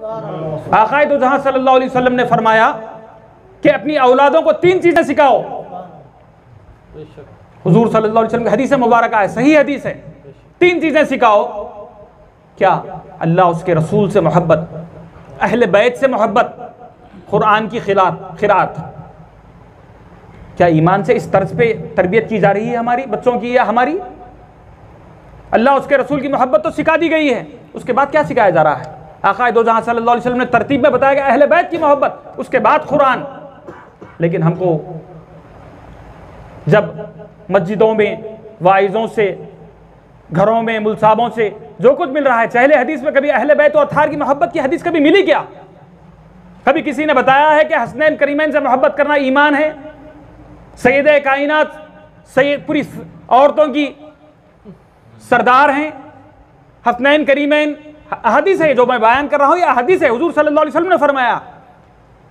आक़ाए दो जहां सल्लल्लाहु अलैहि वसल्लम ने फरमाया कि अपनी औलादों को 3 चीजें सिखाओ। हुजूर सल्लल्लाहु अलैहि वसल्लम की हदीस मुबारक है, सही हदीस है। 3 चीजें सिखाओ। क्या? अल्लाह उसके रसूल से मोहब्बत, अहले बैत से मोहब्बत, कुरान की खिरात। क्या ईमान से इस तर्ज पे तरबियत की जा रही है हमारी बच्चों की या हमारी? अल्लाह उसके रसूल की मोहब्बत तो सिखा दी गई है, उसके बाद क्या सिखाया जा रहा है? आक़ाए दो जहां सल्लल्लाहु अलैहि वसल्लम ने तरतीब में बताया कि अहले बैत की मोहब्बत, उसके बाद कुरान। लेकिन हमको जब मस्जिदों में, वाइज़ों से, घरों में, मुल्साबों से जो कुछ मिल रहा है, चहले हदीस में कभी अहले बैत और अत्हार की मोहब्बत की हदीस कभी मिली क्या? कभी किसी ने बताया है कि हसनैन करीमैन से मोहब्बत करना ईमान है? सैयदे कायनात, पूरी औरतों की सरदार हैं हसनैन करीमैन। हदीस है जो मैं बयान कर रहा हूँ, यह हदीस है। हुजूर सल्लल्लाहु अलैहि वसल्लम ने फरमाया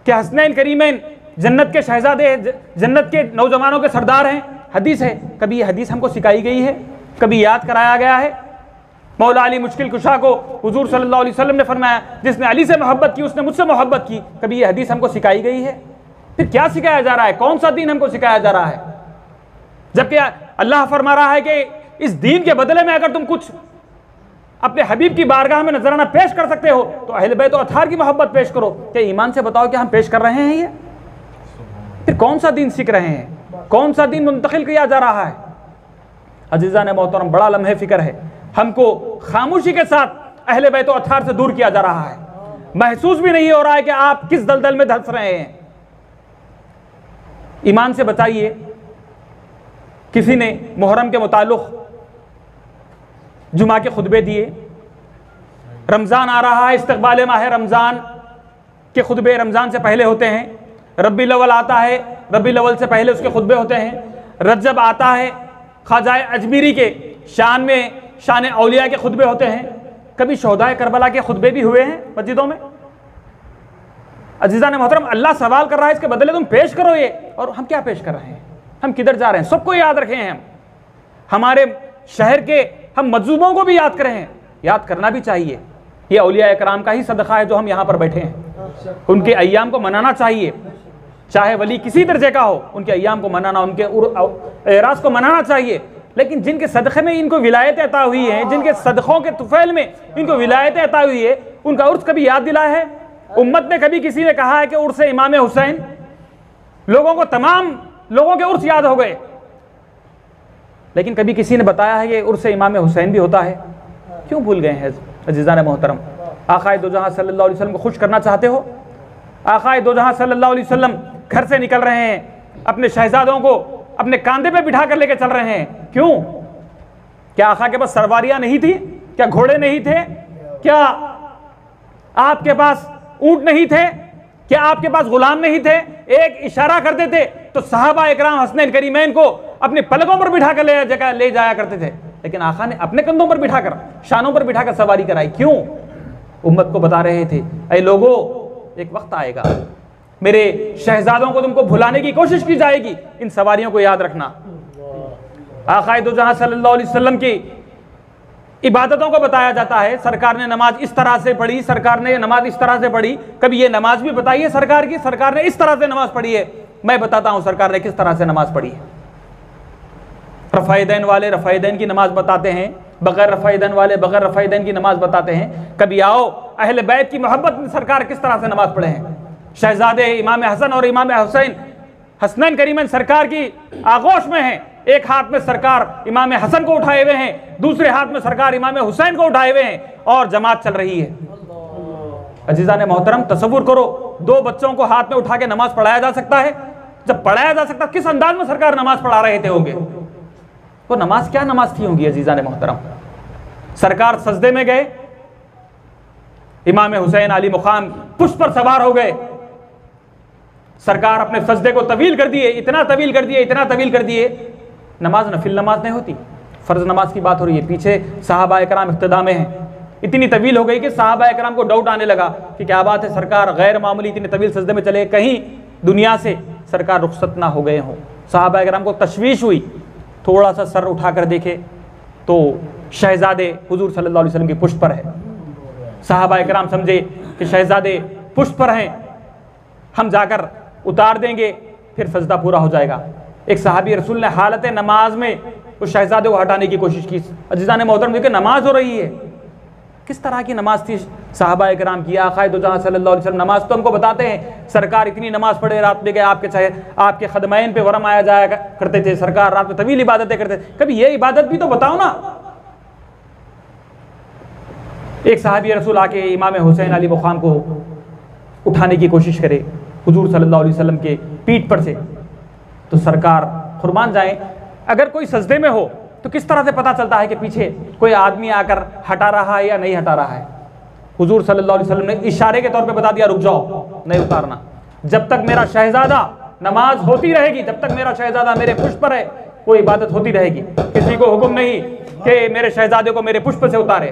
कि हसनैन करीमैन जन्नत के शहजादे, जन्नत के नौजवानों के सरदार हैं। हदीस है। कभी ये हदीस हमको सिखाई गई है? कभी याद कराया गया है? मौला अली मुश्किल कुशा को हुजूर सल्लल्लाहु अलैहि वसल्लम ने फरमाया जिसने अली से मोहब्बत की उसने मुझसे मोहब्बत की। कभी ये हदीस हमको सिखाई गई है? फिर क्या सिखाया जा रहा है? कौन सा दीन हमको सिखाया जा रहा है? जबकि अल्लाह फरमा रहा है कि इस दीन के बदले में अगर तुम कुछ अपने हबीब की बारगाह में नजराना पेश कर सकते हो तो अहले बैत और अत्हार की मोहब्बत पेश करो। क्या ईमान से बताओ कि हम पेश कर रहे हैं ये? फिर कौन सा दीन सीख रहे हैं? कौन सा दीन मुंतकिल किया जा रहा है? अजीज़ान मोहतरम, बड़ा लम्हे फिक्र है। हमको खामोशी के साथ अहले बैत और अत्हार से दूर किया जा रहा है। महसूस भी नहीं हो रहा है कि आप किस दलदल में धंस रहे हैं। ईमान से बताइए। किसी ने मुहर्रम के मुताल्लिक़ जुमा के खुतबे दिए। रमज़ान आ रहा है, इस्तक़बाल माह रमज़ान के खुतबे रमज़ान से पहले होते हैं। रबीउल अव्वल आता है, रबीउल अव्वल से पहले उसके खुतबे होते हैं। रजब आता है, ख्वाजा अजमीरी के शान में शान औलिया के खुतबे होते हैं। कभी शोहदाए करबला के खुतबे भी हुए हैं मस्जिदों में। अजीज़ान मोहतरम, अल्लाह सवाल कर रहा है इसके बदले तुम पेश करो ये। और हम क्या पेश कर रहे हैं? हम किधर जा रहे हैं? सबको याद रखें हम। हमारे शहर के हम मजलूमों को भी याद करें। याद करना भी चाहिए। ये औलिया इकराम का ही सदका है जो हम यहाँ पर बैठे हैं। उनके अय्याम को मनाना चाहिए। चाहे वली किसी दर्जे का हो, उनके अय्याम को मनाना, उनके एराज को मनाना चाहिए। लेकिन जिनके सदक़े में इनको विलायत अता हुई है, जिनके सदक़ों के तुफ़ैल में इनको विलायत अता हुई है, उनका उर्स कभी याद दिलाया है? उम्मत में कभी किसी ने कहा है कि उर्स इमाम हुसैन? लोगों को, तमाम लोगों के उर्स याद हो गए, लेकिन कभी किसी ने बताया है कि उर्स इमाम हुसैन भी होता है? क्यों भूल गए हैं अज़ीज़ान मोहतरम? आक़ाए दो जहां सल्लल्लाहु अलैहि वसल्लम को खुश करना चाहते हो? आक़ाए दो जहां सल्लल्लाहु अलैहि वसल्लम घर से निकल रहे हैं, अपने शहजादों को अपने कांधे पे बिठा कर लेकर चल रहे हैं। क्यों? क्या आका के पास सरवारियां नहीं थी? क्या घोड़े नहीं थे? क्या आपके पास ऊंट नहीं थे? क्या आपके पास गुलाम नहीं थे? एक इशारा करते थे तो सहाबा इकराम हसनैन करीमैन को अपने पलकों पर बिठा कर ले जाया करते थे। लेकिन आका ने अपने कंधों पर बिठाकर, शानों पर बिठाकर सवारी कराई। क्यों? उम्मत को बता रहे थे, ऐ लोगों, एक वक्त आएगा मेरे शहजादों को तुमको भुलाने की कोशिश की जाएगी, इन सवारियों को याद रखना। आक़ाए दो जहां सल्लल्लाहु अलैहि वसल्लम की इबादतों को बताया जाता है। सरकार ने नमाज इस तरह से पढ़ी, सरकार ने नमाज इस तरह से पढ़ी। कभी ये नमाज भी बताइए सरकार की, सरकार ने इस तरह से नमाज पढ़ी है। मैं बताता हूं सरकार ने किस तरह से नमाज पढ़ी है। रफ़ाइदैन वाले रफ़ाइदैन की नमाज बताते हैं, बगैर रफ़ाइदैन वाले बगैर रफ़ाइदैन की नमाज बताते हैं। कभी आओ अहले बैत की मोहब्बत में सरकार किस तरह से नमाज पढ़े हैं। शहजादे इमाम हसन और इमाम हुसैन, हसनैन करीमैन सरकार की आगोश में हैं। एक हाथ में सरकार इमाम हसन को उठाए हुए हैं, दूसरे हाथ में सरकार इमाम हुसैन को उठाए हुए हैं और जमात चल रही है। अजीज़ान मोहतरम, तसव्वुर करो, 2 बच्चों को हाथ में उठा के नमाज पढ़ाया जा सकता है? जब पढ़ाया जा सकता, किस अंदाज में सरकार नमाज पढ़ा रहे थे होंगे? वो नमाज क्या नमाज थी होंगी? अजीज़ान मोहतरम, सरकार सजदे में गए, इमाम हुसैन अली मुकाम पुष्प पर सवार हो गए। सरकार अपने सजदे को तवील कर दिए, इतना तवील कर दिए, इतना तवील कर दिए। नमाज नफिल नमाज नहीं होती, फ़र्ज नमाज की बात हो रही है। पीछे सहाबा इकराम इख्तिदा में हैं। इतनी तवील हो गई कि सहाबा इकराम को डाउट आने लगा कि क्या बात है, सरकार गैर मामूली इतनी तवील सजदे में चले, कहीं दुनिया से सरकार रुखसत ना हो गए हों। सहाबा इकराम को तशवीश हुई, थोड़ा सा सर उठा कर देखे तो शहजादे हुजूर सल्लल्लाहु अलैहि वसल्लम की पुष्ट पर है। सहाबा इकराम समझे कि शहजादे पुष्ट पर हैं, हम जाकर उतार देंगे, फिर सजदा पूरा हो जाएगा। एक सहाबी रसूल ने हालत नमाज में उस शहजादे को हटाने की कोशिश की। अजीज़ान मोहतरम, देखिए नमाज हो रही है, किस तरह की नमाज थी सहाबा इकराम की। आक़ाए दो जहां सल्लल्लाहु अलैहि वसल्लम नमाज तो हमको बताते हैं, सरकार इतनी नमाज पढ़े रात में, आपके चाहे आपके खदमैन पे वरम आया जाया करते थे, सरकार रात में तवील इबादतें करते थे। कभी ये इबादत भी तो बताओ ना। एक सहाबी रसूल आके इमाम हुसैन अली मुक़ाम को उठाने की कोशिश करे हुजूर सल्लल्लाहु अलैहि वसल्लम के पीठ पर से, तो सरकार कुर्बान जाए, अगर कोई सजदे में हो तो किस तरह से पता चलता है कि पीछे कोई आदमी आकर हटा रहा है या नहीं हटा रहा है। हुजूर सल्लल्लाहु अलैहि वसल्लम ने इशारे के तौर पे बता दिया, रुक जाओ, नहीं उतारना, जब तक मेरा शहजादा नमाज होती रहेगी, जब तक मेरा शहजादा मेरे पुष्प पर है, वो इबादत होती रहेगी। किसी को हुक्म नहीं कि मेरे शहजादे को मेरे पुष्प से उतारे।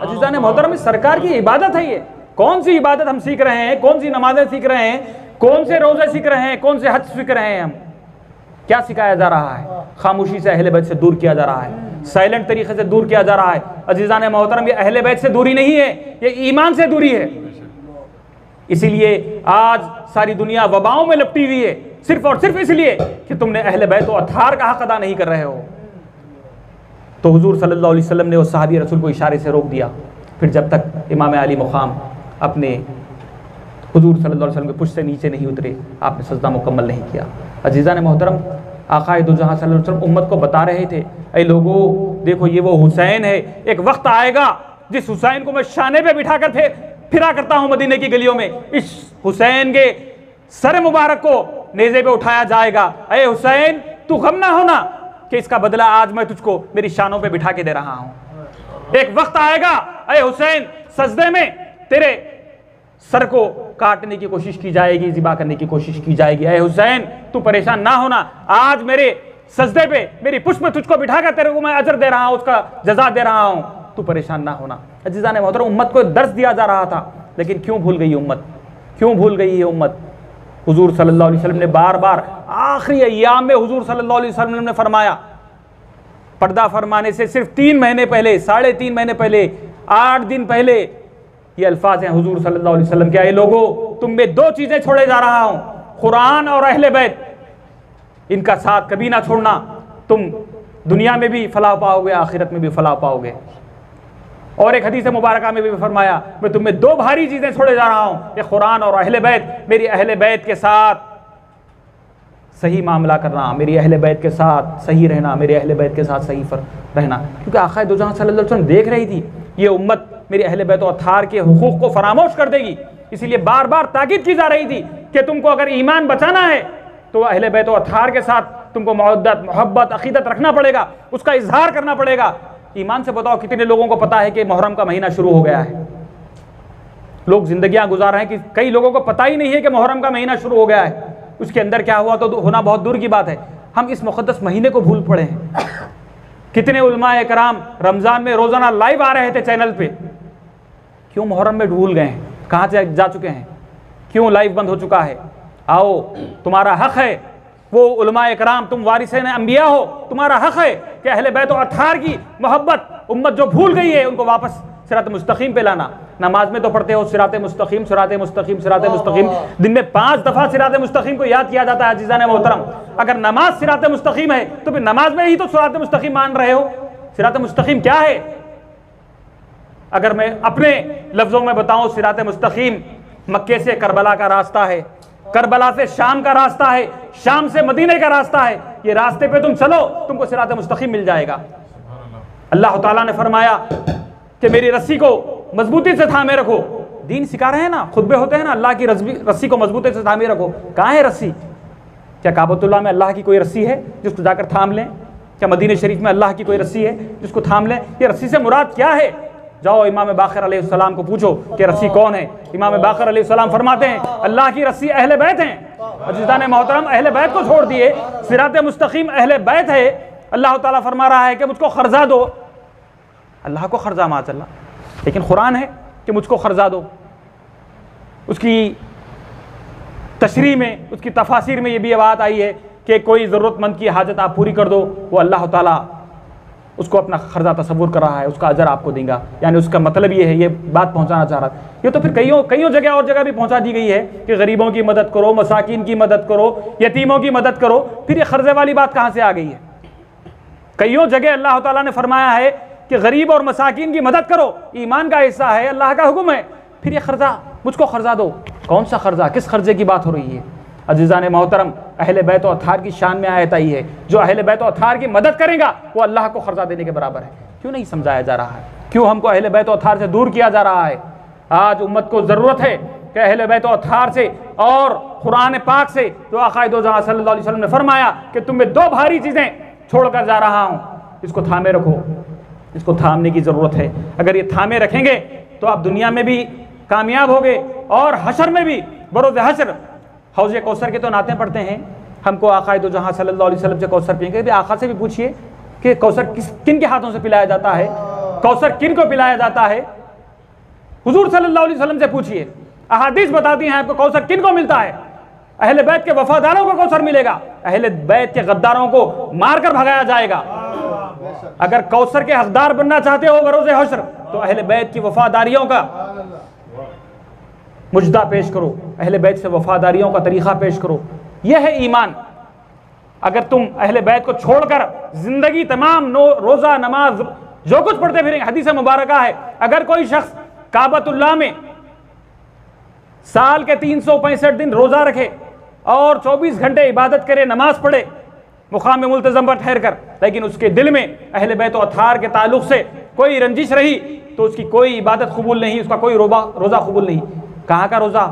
अजीज़ान मोहतरम, सरकार की इबादत है ये। कौन सी इबादत हम सीख रहे हैं, कौन सी नमाजें सीख रहे हैं, कौन से रोजे सीख रहे हैं, कौन से हज सीख रहे हैं हम? क्या सिखाया जा रहा है? खामोशी से अहले बैत से दूर किया जा रहा है, साइलेंट तरीके से दूर किया जा रहा है। अजीज़ान मोहतरम, ये अहले बैत से दूरी नहीं है, ये ईमान से दूरी है। इसीलिए आज सारी दुनिया वबाओं में लपटी हुई है, सिर्फ और सिर्फ इसलिए कि तुमने अहले बैत व अत्हार का हक अदा नहीं कर रहे हो। तो हुजूर सल्लल्लाहु अलैहि वसल्लम ने उस सहाबी रसूल को इशारे से रोक दिया। फिर जब तक इमाम अली मुक़ाम अपने हुजूर सल्लल्लाहु अलैहि वसल्लम के पुष्ट से नीचे नहीं उतरे, आपने सजदा मुकम्मल नहीं किया। अजीज़ान मोहतरम, आक़ाए दो जहां सल्लल्लाहु अलैहि वसल्लम उम्मत को बता रहे थे, ऐ लोगों देखो ये वो हुसैन है, एक वक्त आएगा जिस हुसैन को मैं शाने पे बिठा कर फिरा करता हूँ मदीने की गलियों में, इस हुसैन के सर मुबारक को नेज़े पे उठाया जाएगा। ऐ हुसैन, तू गम ना होना कि इसका बदला आज मैं तुझको मेरी शानों पे बिठा के दे रहा हूँ। एक वक्त आएगा, ऐ हुसैन, सजदे में तेरे सर को काटने की कोशिश की जाएगी, ज़िबा करने की कोशिश की जाएगी। ऐ हुसैन, तू परेशान ना होना, आज मेरे सजदे पे मेरी पुष्प में तुझको बिठाकर तेरे को मैं अजर दे रहा हूँ, उसका जज़ा दे रहा हूँ, तू परेशान ना होना। अजीज़ान मोहतरम, उम्मत को दर्स दिया जा रहा था, लेकिन क्यों भूल गई उम्मत, क्यों भूल गई ये उम्मत? हुजूर सल्लल्लाहु अलैहि वसल्लम ने बार बार आखिरी अय्याम में हुजूर सल्लल्लाहु अलैहि वसल्लम ने फरमाया, पर्दा फरमाने से सिर्फ 3 महीने पहले, 3.5 महीने पहले, 8 दिन पहले ये अल्फाज हैं हुजूर सल्लल्लाहु अलैहि वसल्लम के, ऐ लोगों, तुम में 2 चीज़ें छोड़े जा रहा हूँ, कुरान और अहले बैत, इनका साथ कभी ना छोड़ना, तुम दुनिया में भी फलाह पाओगे, आखिरत में भी फलाह पाओगे। और एक हदीस मुबारका में भी फरमाया, मैं तुम्हें 2 भारी चीज़ें छोड़े जा रहा हूँ, ये कुरान और अहले बैत। मेरी अहले बैत के साथ सही मामला करना, मेरी अहले बैत के साथ सही रहना, मेरे अहले बैत के साथ सही रहना। क्योंकि आक़ाए दो जहां सल्लल्लाहु अलैहि वसल्लम देख रही थी ये उम्मत मेरे अहले बैत और अत्हार के हुकूक को फरामोश कर देगी, इसलिए बार बार ताकीद की जा रही थी कि तुमको अगर ईमान बचाना है तो अहले बैत और अत्हार के साथ तुमको मवद्दत, मोहब्बत, अक़ीदत रखना पड़ेगा, उसका इजहार करना पड़ेगा। ईमान से बताओ, कितने लोगों को पता है कि मुहर्रम का महीना शुरू हो गया है? लोग जिंदगियां गुजार रहे हैं कि कई लोगों को पता ही नहीं है कि मुहर्रम का महीना शुरू हो गया है, उसके अंदर क्या हुआ तो होना बहुत दूर की बात है। हम इस मुक़द्दस महीने को भूल पड़े हैं। कितने उलमाए कराम रमज़ान में रोज़ाना लाइव आ रहे थे चैनल पे, क्यों मुहर्रम में भूल गए हैं? कहाँ जा चुके हैं? क्यों लाइव बंद हो चुका है? आओ, तुम्हारा हक़ है, वो उलमाए कराम, तुम वारिसेन अंबिया हो, तुम्हारा हक़ है कि अहले बैत और अत्हार की मोहब्बत उम्मत जो भूल गई है उनको वापस सिरात मुस्तकीम पे लाना। नमाज में तो पढ़ते हो सिरात मुस्तकीम, सिरात मुस्तकीम, सिरात मुस्तकीम, दिन में 5 दफ़ा सिरात मुस्तकीम को याद किया जाता है। अजीज़ान मोहतरम, अगर नमाज सिरात मुस्तकीम है तो फिर नमाज में ही तो सिरात मुस्तकीम मान रहे हो। सिरात मुस्तकीम क्या है? अगर मैं अपने लफ्ज़ों में बताऊं, सिरात मुस्तकीम मक्के से करबला का रास्ता है, करबला से शाम का रास्ता है, शाम से मदीने का रास्ता है। ये रास्ते पे तुम चलो, तुमको सिरात मुस्तकीम मिल जाएगा। अल्लाह ताला ने फरमाया कि मेरी रस्सी को मजबूती से थामे रखो। दीन सिखा रहे हैं ना, खुतबे होते हैं ना, अल्लाह की रस्सी को मजबूती से थामे रखो। कहाँ है रस्सी? क्या काबतुल्लाह में अल्लाह की कोई रस्सी है जिसको जाकर थाम लें? क्या मदीने शरीफ में अल्लाह की कोई रस्सी है जिसको थाम लें? ये रस्सी से मुराद क्या है? जाओ इमाम बाक़िर अलैहिस्सलाम को पूछो कि रस्सी कौन है। इमाम बाक़िर अलैहिस्सलाम फरमाते हैं अल्लाह की रस्सी अहले बैत हैं। अज़ीज़ान मोहतरम, अहले बैत को छोड़ दिए, सिरात मुस्तकीम अहले बैत है। अल्लाह ताला फरमा रहा है कि मुझको खर्जा दो। अल्लाह को खर्जा माशअल्लाह, लेकिन कुरान है कि मुझको खर्जा दो। उसकी तशरीह में, उसकी तफासिर में ये भी बात आई है कि कोई ज़रूरतमंद की हाजत आप पूरी कर दो, वो अल्लाह ताला उसको अपना खर्जा तसव्वुर कर रहा है, उसका अजर आपको देगा। यानी उसका मतलब ये है, ये बात पहुंचाना चाह रहा था। ये तो फिर कईयों जगह और जगह भी पहुंचा दी गई है कि गरीबों की मदद करो, मसाकिन की मदद करो, यतीमों की मदद करो। फिर ये खर्जे वाली बात कहाँ से आ गई है? कईयों जगह अल्लाह ताला ने फरमाया है कि गरीब और मसाकिन की मदद करो, ईमान का हिस्सा है, अल्लाह का हुक्म है। फिर ये खर्जा, मुझको खर्जा दो, कौन सा खर्जा, किस खर्जे की बात हो रही है? अज़ीज़ान मोहतरम, अहले बैत व अत्हार की शान में आयत आई है, जो अहले बैत व अत्हार की मदद करेगा वो अल्लाह को खर्जा देने के बराबर है। क्यों नहीं समझाया जा रहा है? क्यों हमको अहले बैत व अत्हार से दूर किया जा रहा है? आज उम्मत को ज़रूरत है कि अहले बैत व अत्हार से और कुरान पाक से, जो आक़ाए दो जहां सल्लल्लाहु अलैहि वसल्लम ने फरमाया कि तुम्हें दो भारी चीज़ें छोड़ कर जा रहा हूँ, इसको थामे रखो। इसको थामने की ज़रूरत है। अगर ये थामे रखेंगे तो आप दुनिया में भी कामयाब होंगे और हशर में भी। बरोज़ हशर हौज़े कौसर के तो नाते पढ़ते हैं, हमको आक़ाए दो जहां सल्लल्लाहु अलैहि वसल्लम से कौसर पिएंगे। भी आक़ा से भी पूछिए कि कौसर किन के हाथों से पिलाया जाता है, कौसर किन को पिलाया जाता है? हुज़ूर सल्लल्लाहु अलैहि वसल्लम से पूछिए। अहादीस बताती हैं आपको कौसर किन को मिलता है। अहले बैत के वफादारों को कौसर मिलेगा, अहले बैत के गद्दारों को मारकर भगाया जाएगा। अगर कौसर के हकदार बनना चाहते हो बरोज़े हश्र, तो अहले बैत की वफादारियों का मुजदा पेश करो, अहले बैत से वफादारियों का तरीक़ा पेश करो। यह है ईमान। अगर तुम अहले बैत को छोड़कर ज़िंदगी तमाम रोज़ा नमाज जो कुछ पढ़ते फिरेंगे, हदीस मुबारक है, अगर कोई शख्स काबतुल्लाह में साल के 365 दिन रोज़ा रखे और 24 घंटे इबादत करे, नमाज पढ़े, मुकाम मुल्तज़म पर ठहर कर, लेकिन उसके दिल में अहले बैत व अत्हार के ताल्लुक़ से कोई रंजिश रही, तो उसकी कोई इबादत कबूल नहीं, उसका कोई रोज़ा कबूल नहीं। कहाँ का रोज़ा?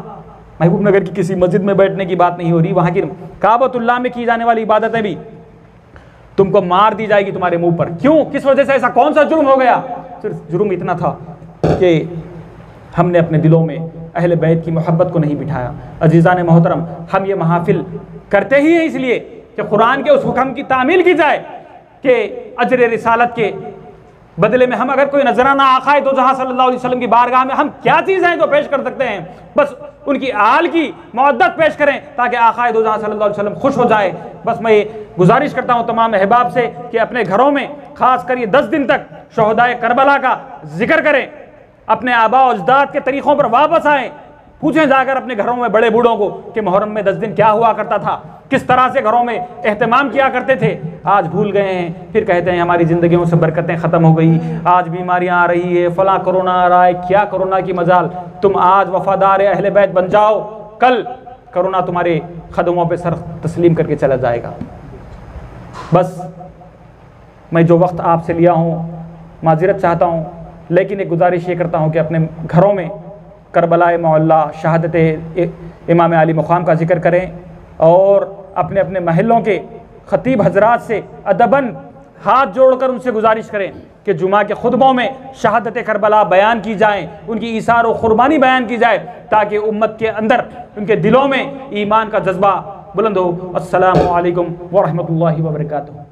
महबूब नगर की किसी मस्जिद में बैठने की बात नहीं हो रही, वहाँ की काबतुल्लाह में की जाने वाली इबादतें भी तुमको मार दी जाएगी तुम्हारे मुंह पर। क्यों? किस वजह से? ऐसा कौन सा जुर्म हो गया? सिर्फ जुर्म इतना था कि हमने अपने दिलों में अहले बैत की मोहब्बत को नहीं बिठाया। अज़ीज़ान मोहतरम, हम ये महफिल करते ही हैं इसलिए कि कुरान के उस हुक्म की तामील की जाए कि अजर रिसालत के बदले में हम अगर कोई नजराना आक़ाए दो जहां सल्लल्लाहु अलैहि वसल्लम की बारगाह में हम क्या चीज़ हैं जो पेश कर सकते हैं, बस उनकी आल की मवद्दत पेश करें ताकि आक़ाए दो जहां सल्लल्लाहु अलैहि वसल्लम खुश हो जाए। बस मैं ये गुजारिश करता हूँ तमाम अहबाब से कि अपने घरों में ख़ास कर ये 10 दिन तक शोहदाए करबला का जिक्र करें, अपने आबा और अजदाद के तरीक़ों पर वापस आएँ। पूछें जाकर अपने घरों में बड़े बूढ़ों को कि मुहर्रम में 10 दिन क्या हुआ करता था, किस तरह से घरों में एहतमाम किया करते थे। आज भूल गए हैं, फिर कहते हैं हमारी ज़िंदगियों से बरकतें ख़त्म हो गई, आज बीमारियां आ रही है, फ़लाँ कोरोना आ रहा है। क्या कोरोना की मजाल? तुम आज वफ़ादार अहले बैत बन जाओ, कल कोरोना तुम्हारे कदमों पे सर तस्लीम करके चला जाएगा। बस मैं जो वक्त आपसे लिया हूँ माज़रत चाहता हूँ, लेकिन एक गुजारिश ये करता हूँ कि अपने घरों में करबलाए मौला शहादत इमाम अली मुक़ाम का जिक्र करें और अपने अपने महलों के ख़तीब हजरात से अदबन हाथ जोड़कर उनसे गुजारिश करें कि जुमा के खुतबों में शहादत करबला बयान की जाए, उनकी ईसार और क़ुरबानी बयान की जाए, ताकि उम्मत के अंदर, उनके दिलों में ईमान का जज्बा बुलंद हो। अस्सलामु अलैकुम व रहमतुल्लाहि व बरकातुहू।